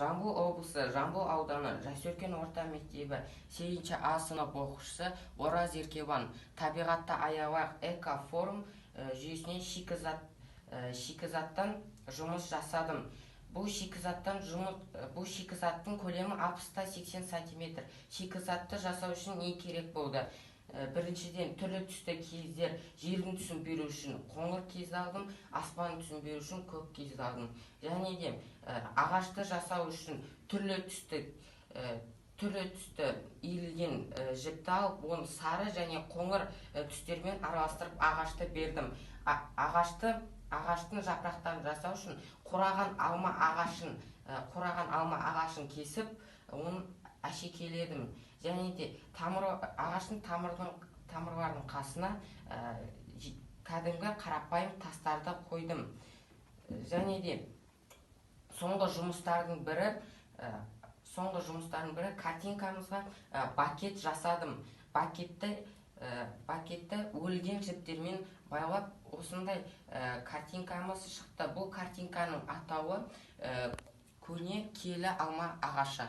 Жамбыл облысы Жамбыл ауданы Жасөркен орта мектебі 8 А сынып оқушысы Ораз Еркебан табиғатты аялайық эко-форум жүйесіне шикізаттан жұмыс жасадым. Бұл шикізаттың көлемі 60-80 сантиметр. Шикізатты жасау үшін не керек болды? Біріншіден, түрлі түсті киіздер, жердің түсін беру үшін қоңыр киіз алдым, аспан түсін беру үшін көк киіз алдым. Және де ағашты жасау үшін түрлі түсті иілген жіпті алып, оны сары және қоңыр түстермен араластырып ағашты бердім. Ағаштың жапырақтарын жасау үшін қураған алма ағашын кесіп, оны әшекейледім. Және де ағаштың тамырларының қасына кәдімгі қарапайым тастарды қойдым. Және де соңғы жұмыстардың бірі картинкамызға бакет жасадым. Бакетті өлген жіптермен байлап, осындай картинкамыз шықты. Бұл картинканың атауы көне келі алма ағашы.